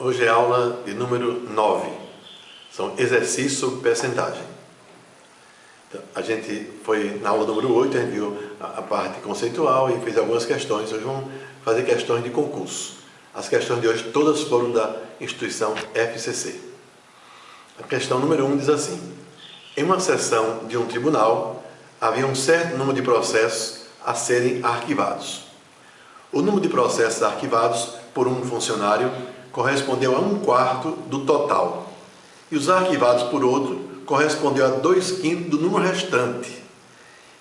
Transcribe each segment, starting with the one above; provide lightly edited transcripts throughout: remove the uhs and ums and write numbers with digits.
Hoje é aula de número 9, são exercícios sobre percentagem. Então, a gente foi na aula número 8, a gente viu a parte conceitual e fez algumas questões. Hoje vamos fazer questões de concurso. As questões de hoje todas foram da instituição FCC. A questão número 1 diz assim: em uma sessão de um tribunal, havia um certo número de processos a serem arquivados. O número de processos arquivados por um funcionário correspondeu a 1/4 do total, e os arquivados por outro correspondeu a 2/5 do número restante.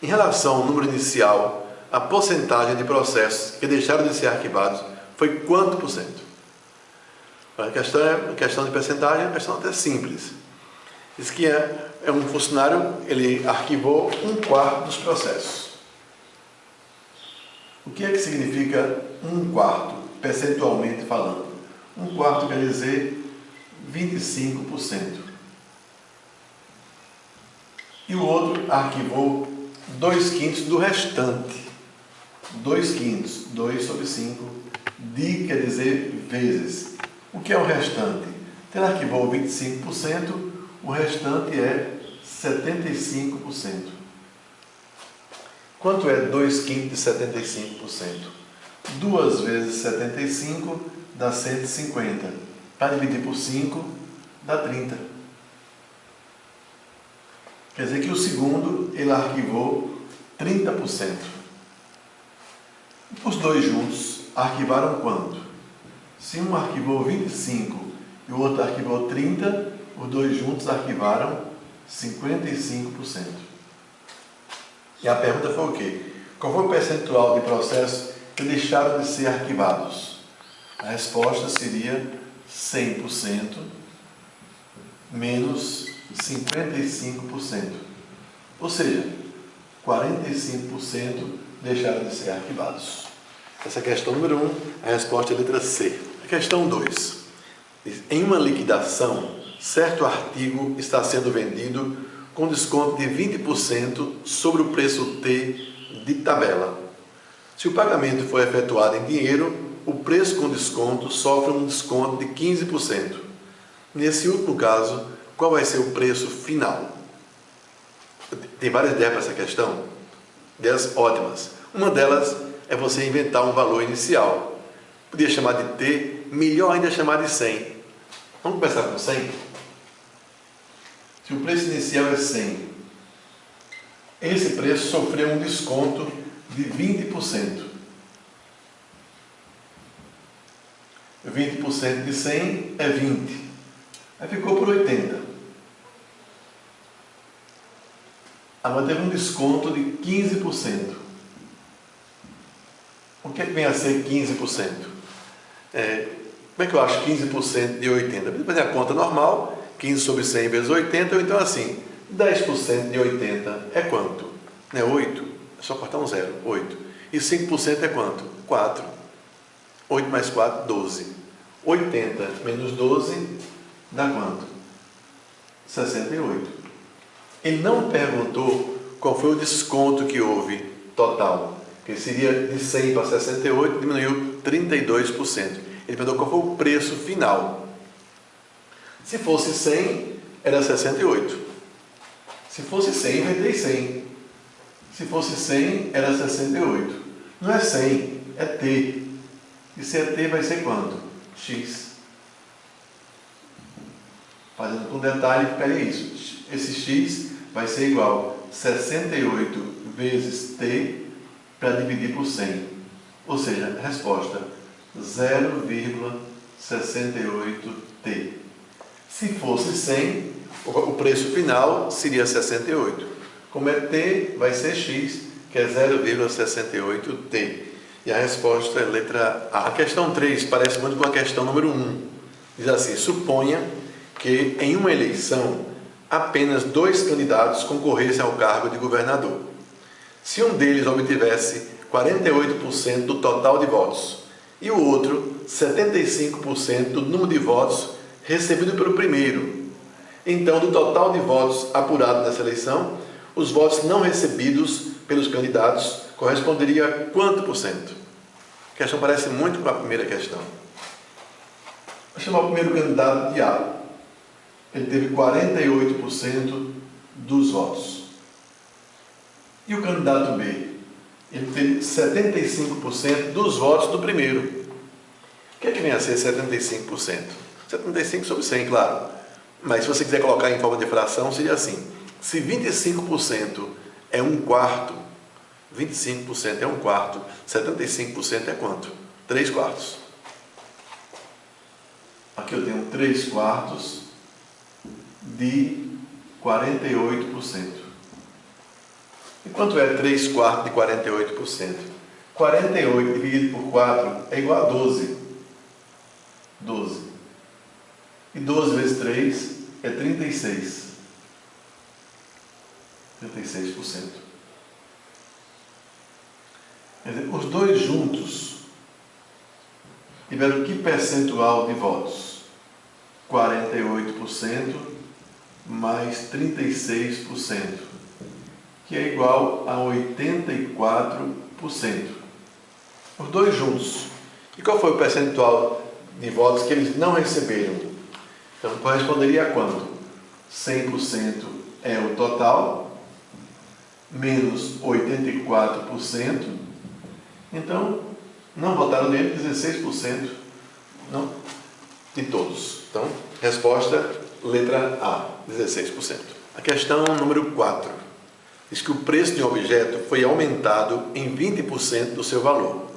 Em relação ao número inicial, a porcentagem de processos que deixaram de ser arquivados foi quanto por cento? A questão é uma questão de percentagem, é uma questão até simples. Diz que é um funcionário, ele arquivou 1/4 dos processos. O que é que significa 1/4, percentualmente falando? 1/4 quer dizer 25%. E o outro arquivou 2/5 do restante. 2/5, 2 sobre 5. De quer dizer vezes. O que é o restante? Então ele arquivou 25%, o restante é 75%. Quanto é 2/5 de 75%? 2 vezes 75 dá 150. Para dividir por 5 dá 30. Quer dizer que o segundo ele arquivou 30%. Os dois juntos arquivaram quanto? Se um arquivou 25 e o outro arquivou 30, os dois juntos arquivaram 55%. E a pergunta foi o quê? Qual foi o percentual de processos que deixaram de ser arquivados? A resposta seria 100% menos 55%. Ou seja, 45% deixaram de ser arquivados. Essa é a questão número 1, a resposta é a letra C. A questão 2. Em uma liquidação, certo artigo está sendo vendido com desconto de 20% sobre o preço T de tabela. Se o pagamento for efetuado em dinheiro, o preço com desconto sofre um desconto de 15%. Nesse último caso, qual vai ser o preço final? Tem várias ideias para essa questão, ideias ótimas. Uma delas é você inventar um valor inicial. Podia chamar de T, melhor ainda chamar de 100. Vamos começar com 100? Se o preço inicial é 100, esse preço sofreu um desconto de 20%. 20% de 100 é 20. Aí ficou por 80. Agora teve um desconto de 15%. O que é que vem a ser 15%? Como é que eu acho 15% de 80? Vou fazer a conta normal, 15 sobre 100 vezes 80, ou então assim, 10% de 80 é quanto? Não é 8? É só cortar um zero, 8. E 5% é quanto? 4. 8 mais 4, 12. 80 menos 12 dá quanto? 68. Ele não perguntou qual foi o desconto que houve total, que seria de 100 para 68, diminuiu 32%. Ele perguntou qual foi o preço final. Se fosse 100, era 68. Se fosse 100, inventei 100. Se fosse 100, era 68. Não é 100, é T. E se é T, vai ser quanto? X. Fazendo com detalhe, pegue isso. Esse X vai ser igual a 68 vezes T para dividir por 100. Ou seja, a resposta 0,68T. Se fosse 100, o preço final seria 68. Como é T, vai ser X, que é 0,68T. E a resposta é a letra A. A questão 3 parece muito com a questão número 1. Diz assim: suponha que em uma eleição apenas 2 candidatos concorressem ao cargo de governador. Se um deles obtivesse 48% do total de votos e o outro 75% do número de votos recebido pelo primeiro, então do total de votos apurado nessa eleição, os votos não recebidos pelos candidatos corresponderia a quanto por cento? A questão parece muito com a primeira questão. chamar o primeiro candidato de A. Ele teve 48% dos votos. E o candidato B? Ele teve 75% dos votos do primeiro. O que é que vem a ser 75%? 75 sobre 100, claro. Mas se você quiser colocar em forma de fração, seria assim. Se 25% é um quarto, 25% é um quarto, 75% é quanto? 3 quartos. Aqui eu tenho 3 quartos de 48%. E quanto é 3 quartos de 48%? 48 dividido por 4 é igual a 12. 12. E 12 vezes 3 é 36. 36%. Quer dizer, os dois juntos tiveram que percentual de votos? 48% mais 36%, que é igual a 84%. Os dois juntos. E qual foi o percentual de votos que eles não receberam? Então, corresponderia a quanto? 100% é o total, menos 84%. Então, não votaram nele 16% não, de todos. Então, resposta, letra A, 16%. A questão número 4. Diz que o preço de um objeto foi aumentado em 20% do seu valor.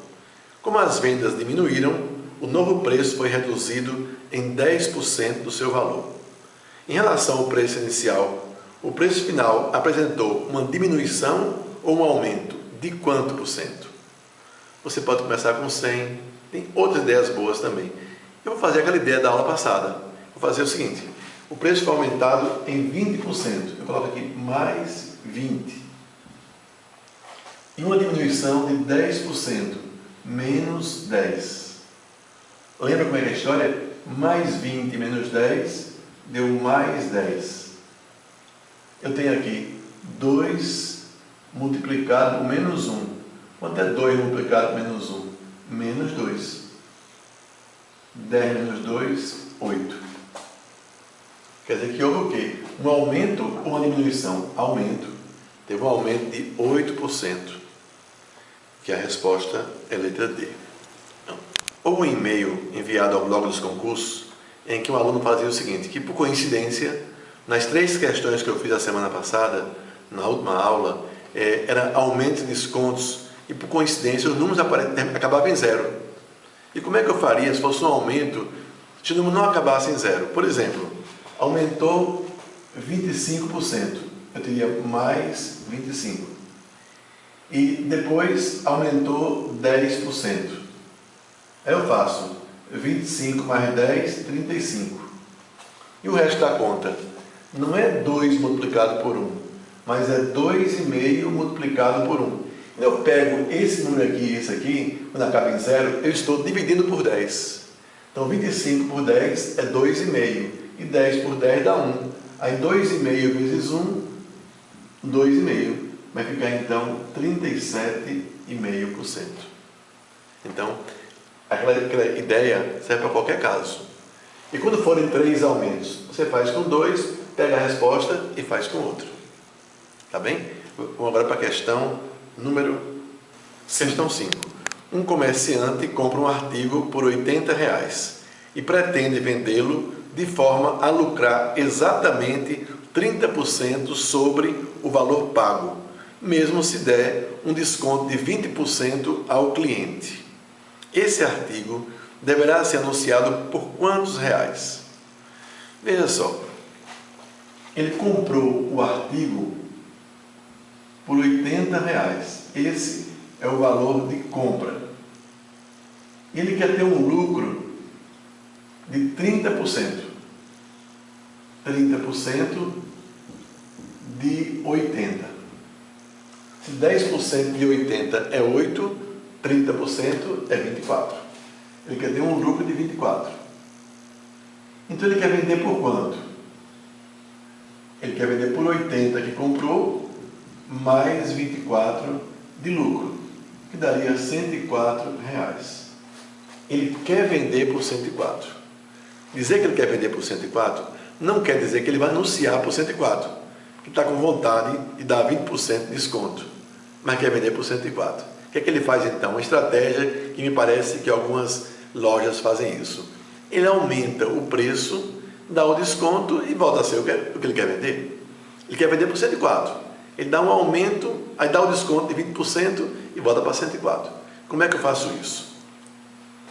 Como as vendas diminuíram, o novo preço foi reduzido em 10% do seu valor. Em relação ao preço inicial, o preço final apresentou uma diminuição ou um aumento de quanto por cento? Você pode começar com 100, tem outras ideias boas também. Eu vou fazer aquela ideia da aula passada. Vou fazer o seguinte, o preço foi aumentado em 20%. Eu coloco aqui mais 20. E uma diminuição de 10%, menos 10. Lembra como é que é a história? Mais 20 menos 10 deu mais 10. Eu tenho aqui 2 multiplicado por menos 1. Quanto é 2 multiplicado por menos 1? Menos 2. 10 menos 2, 8. Quer dizer que houve o quê? Um aumento ou uma diminuição? Aumento. Teve um aumento de 8%. Que a resposta é letra D. Houve um e-mail enviado ao blog dos concursos em que um aluno fazia o seguinte, que por coincidência, nas 3 questões que eu fiz a semana passada, na última aula, era aumento e descontos, e por coincidência os números acabavam em 0. E como é que eu faria se fosse um aumento, se o número não acabasse em 0? Por exemplo, aumentou 25%, eu teria mais 25%. E depois aumentou 10%. Aí eu faço 25 mais 10, 35. E o resto da conta? Não é 2 multiplicado por 1, mas é 2,5 multiplicado por 1. Eu pego esse número aqui e esse aqui, quando acaba em 0, eu estou dividindo por 10. Então 25 por 10 é 2,5. E 10 por 10 dá 1. Aí 2,5 vezes 1, 2,5. Vai ficar então 37,5%. Então, aquela ideia serve para qualquer caso. E quando forem 3 aumentos, você faz com 2, pega a resposta e faz com outro. Tá bem? Vamos agora para a questão número 5. Um comerciante compra um artigo por R$80 e pretende vendê-lo de forma a lucrar exatamente 30% sobre o valor pago, mesmo se der um desconto de 20% ao cliente. Esse artigo deverá ser anunciado por quantos reais? Veja só, ele comprou o artigo por R$80. Esse é o valor de compra. Ele quer ter um lucro de 30%. 30% de 80. Se 10% de 80 é 8, 30% é 24. Ele quer ter um lucro de 24. Então ele quer vender por quanto? Ele quer vender por 80 que comprou, mais 24 de lucro, que daria R$104. Ele quer vender por 104. Dizer que ele quer vender por 104 não quer dizer que ele vai anunciar por 104, que está com vontade de dar 20% de desconto, mas quer vender por 104. O que é que ele faz então? Uma estratégia que me parece que algumas lojas fazem isso. Ele aumenta o preço, dá o desconto e volta a ser o que ele quer vender. Ele quer vender por 104. Ele dá um aumento, aí dá o desconto de 20% e volta para 104. Como é que eu faço isso?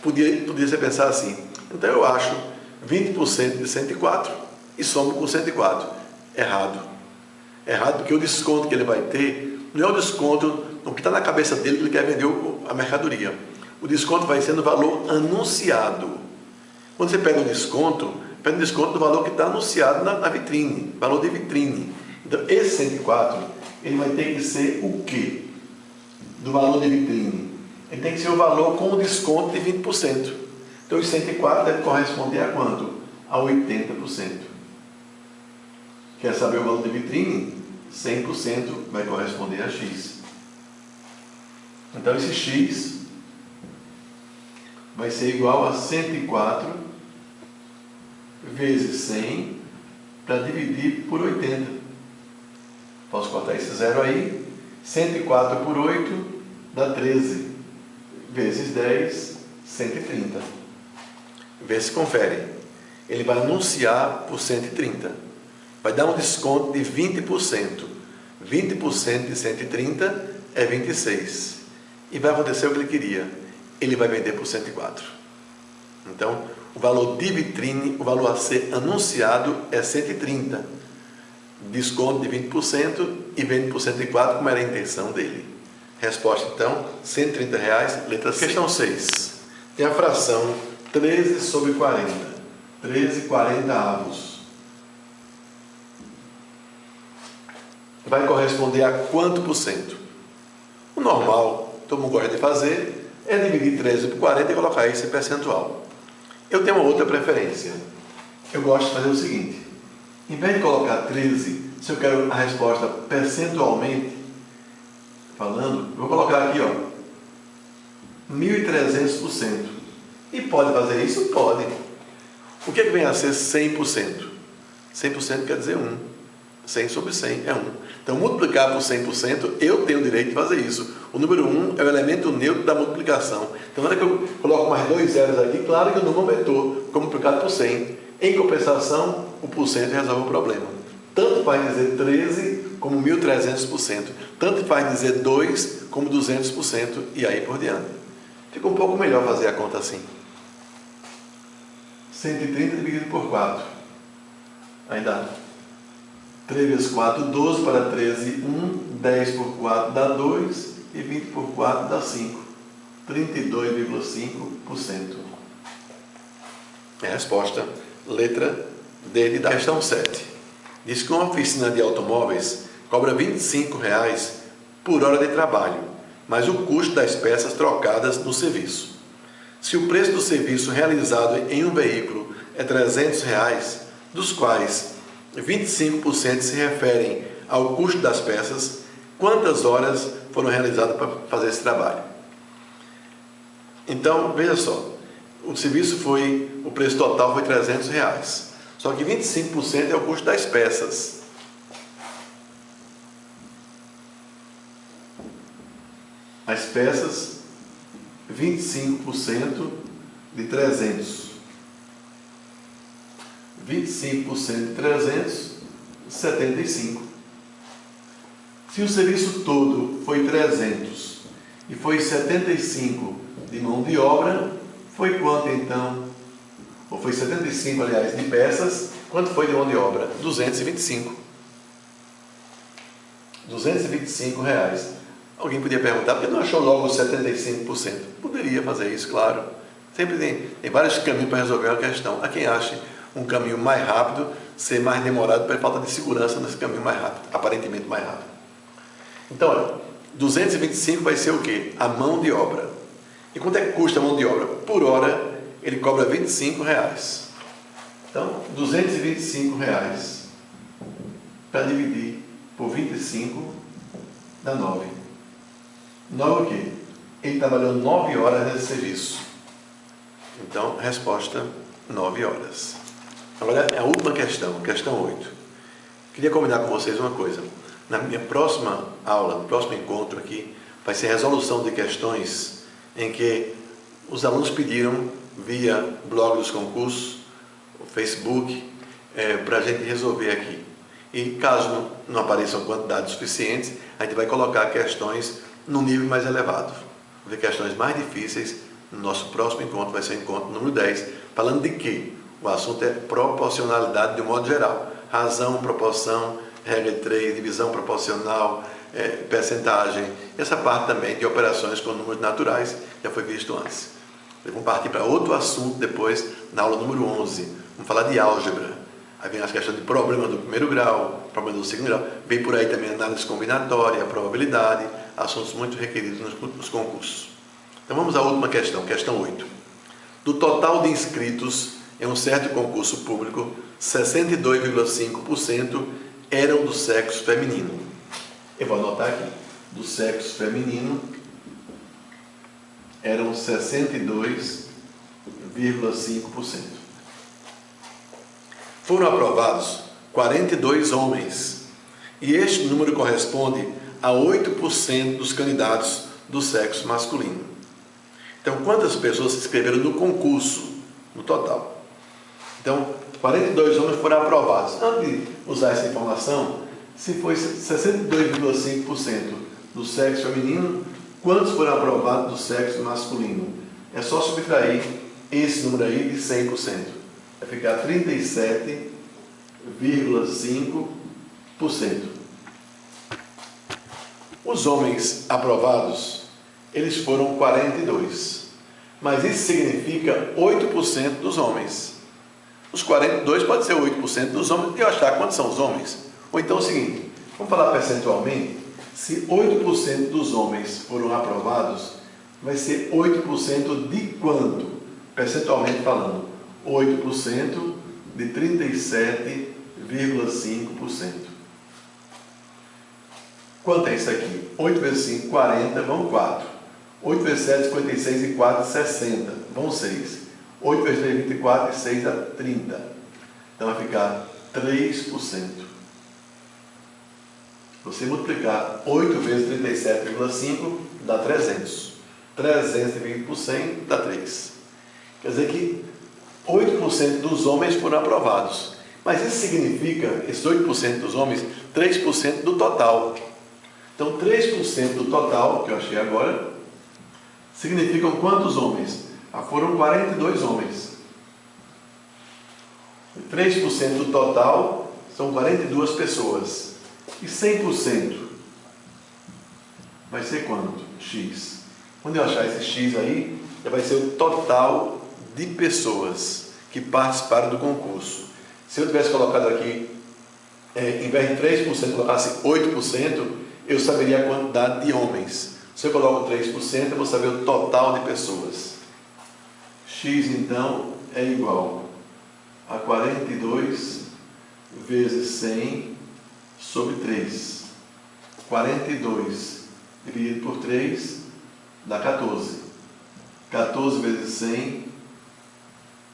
Podia você pensar assim, então eu acho 20% de 104 e somo com 104. Errado. Errado porque o desconto que ele vai ter não é o desconto no que está na cabeça dele que ele quer vender a mercadoria. O desconto vai ser no valor anunciado. Quando você pega um desconto do valor que está anunciado na vitrine, valor de vitrine. Então esse 104, ele vai ter que ser o quê? Do valor de vitrine. Ele tem que ser o valor com o desconto de 20%. Então os 104 deve corresponder a quanto? A 80%. Quer saber o valor de vitrine? 100% vai corresponder a X. Então esse X vai ser igual a 104 vezes 100 para dividir por 80. Posso cortar esse zero aí. 104 por 8 dá 13. Vezes 10, 130. Vê se confere. Ele vai anunciar por 130. Vai dar um desconto de 20%. 20% de 130 é 26. E vai acontecer o que ele queria. Ele vai vender por 104. Então, o valor de vitrine, o valor a ser anunciado é 130. Desconto de 20% e vende por 104, como era a intenção dele. Resposta, então, R$130, letra C. Questão 6. Tem a fração 13 sobre 40. 13/40. Vai corresponder a quanto por cento? O normal, todo mundo gosta de fazer, é dividir 13 por 40 e colocar isso em percentual. Eu tenho uma outra preferência. Eu gosto de fazer o seguinte. Em vez de colocar 13, se eu quero a resposta percentualmente, falando, eu vou colocar aqui, ó, 1.300%. E pode fazer isso? Pode. O que vem a ser 100%? 100% quer dizer 1. 100 sobre 100 é 1. Então, multiplicar por 100%, eu tenho o direito de fazer isso. O número 1 é o elemento neutro da multiplicação. Então, na hora que eu coloco mais 2 zeros aqui, claro que o número aumentou, como multiplicado por 100. Em compensação, o porcento resolve o problema. Tanto faz dizer 13 como 1.300%. Tanto faz dizer 2 como 200% e aí por diante. Fica um pouco melhor fazer a conta assim. 130 dividido por 4. Aí dá 3 vezes 4, 12 para 13, 1. 10 por 4 dá 2 e 20 por 4 dá 5. 32,5%. É a resposta. Letra D de da questão 7. Diz que uma oficina de automóveis cobra R$25 por hora de trabalho, mas o custo das peças trocadas no serviço. Se o preço do serviço realizado em um veículo é R$300, dos quais 25% se referem ao custo das peças, quantas horas foram realizadas para fazer esse trabalho? Então, veja só, o preço total foi R$300, só que 25% é o custo das peças. As peças, 25% de 300. 25% de 300, 75. Se o serviço todo foi 300 e foi 75 de mão de obra, foi quanto então? Ou foi 75, aliás, de peças, quanto foi de mão de obra? 225. R$225. Alguém podia perguntar, por que não achou logo 75%? Poderia fazer isso, claro. Sempre tem vários caminhos para resolver uma questão. Há quem ache um caminho mais rápido ser mais demorado por falta de segurança nesse caminho mais rápido, aparentemente mais rápido. Então, olha, 225 vai ser o quê? A mão de obra. E quanto é que custa a mão de obra? Por hora, ele cobra R$25. Então, R$225 para dividir por 25 dá 9. 9 o quê? Ele trabalhou 9 horas nesse serviço. Então, resposta 9 horas. Agora é a última questão, questão 8. Queria combinar com vocês uma coisa. Na minha próxima aula, no próximo encontro aqui, vai ser resolução de questões em que os alunos pediram via blog dos concursos, o Facebook, para a gente resolver aqui. E caso não apareçam quantidades suficientes, a gente vai colocar questões no nível mais elevado. Vou ver questões mais difíceis no nosso próximo encontro, vai ser o encontro número 10, falando de quê? O assunto é proporcionalidade de um modo geral. Razão, proporção, regra de 3, divisão proporcional, percentagem. Essa parte também de operações com números naturais já foi visto antes. Vamos partir para outro assunto depois, na aula número 11. Vamos falar de álgebra. Aí vem as questões de problema do primeiro grau, problema do segundo grau. Vem por aí também análise combinatória, probabilidade, assuntos muito requeridos nos concursos. Então vamos à última questão, questão 8. Do total de inscritos em um certo concurso público, 62,5% eram do sexo feminino. Eu vou anotar aqui. Do sexo feminino eram 62,5%. Foram aprovados 42 homens, e este número corresponde a 8% dos candidatos do sexo masculino. Então, quantas pessoas se inscreveram no concurso, no total? Então, 42 homens foram aprovados. Antes de usar essa informação, se foi 62,5% do sexo feminino, quantos foram aprovados do sexo masculino? É só subtrair esse número aí de 100%. Vai ficar 37,5%. Os homens aprovados, eles foram 42. Mas isso significa 8% dos homens. Os 42 pode ser 8% dos homens, e eu achar quantos são os homens. Ou então é o seguinte, vamos falar percentualmente, se 8% dos homens foram aprovados, vai ser 8% de quanto? Percentualmente falando, 8% de 37,5%. Quanto é isso aqui? 8 vezes 5, 40, vão 4. 8 vezes 7, 56 e 4, 60, vão 6. 8 vezes 3, 24 e 6 dá 30. Então vai ficar 3%. Você multiplicar 8 vezes 37,5 dá 300. 300 dividido por 100 dá 3. Quer dizer que 8% dos homens foram aprovados. Mas isso significa, esses 8% dos homens, 3% do total. Então 3% do total, que eu achei agora, significam quantos homens? Foram 42 homens. 3% do total são 42 pessoas. E 100% vai ser quanto? X. Quando eu achar esse X aí, vai ser o total de pessoas que participaram do concurso. Se eu tivesse colocado aqui, em vez de 3%, colocasse 8%, eu saberia a quantidade de homens. Se eu coloco 3%, eu vou saber o total de pessoas. X, então, é igual a 42 vezes 100 sobre 3. 42 dividido por 3 dá 14. 14 vezes 100,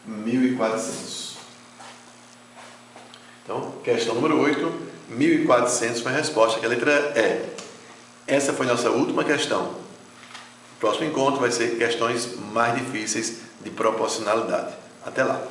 1.400. Então, questão número 8, 1.400 foi a resposta, que a letra E. Essa foi a nossa última questão. O próximo encontro vai ser questões mais difíceis de proporcionalidade. Até lá!